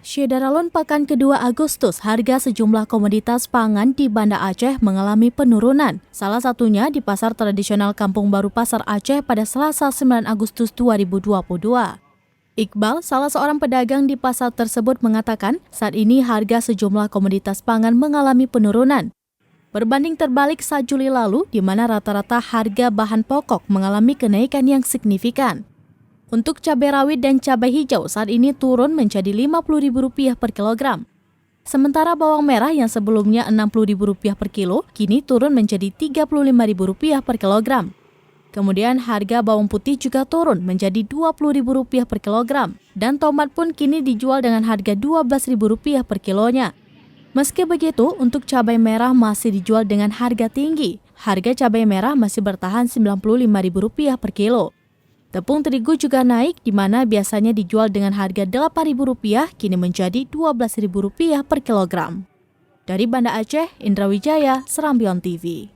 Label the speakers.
Speaker 1: Syedaralun pekan kedua Agustus, harga sejumlah komoditas pangan di Banda Aceh mengalami penurunan. Salah satunya di Pasar Tradisional Kampung Baru Pasar Aceh pada Selasa 9 Agustus 2022. Iqbal, salah seorang pedagang di pasar tersebut mengatakan, saat ini harga sejumlah komoditas pangan mengalami penurunan. Berbanding terbalik saat Juli lalu, di mana rata-rata harga bahan pokok mengalami kenaikan yang signifikan. Untuk cabai rawit dan cabai hijau saat ini turun menjadi Rp50.000 per kilogram. Sementara bawang merah yang sebelumnya Rp60.000 per kilo, kini turun menjadi Rp35.000 per kilogram. Kemudian harga bawang putih juga turun menjadi Rp20.000 per kilogram. Dan tomat pun kini dijual dengan harga Rp12.000 per kilonya. Meski begitu, untuk cabai merah masih dijual dengan harga tinggi. Harga cabai merah masih bertahan Rp95.000 per kilo. Tepung terigu juga naik, di mana biasanya dijual dengan harga Rp8.000, kini menjadi Rp12.000 per kilogram. Dari Banda Aceh, Indra Wijaya, Serambion TV.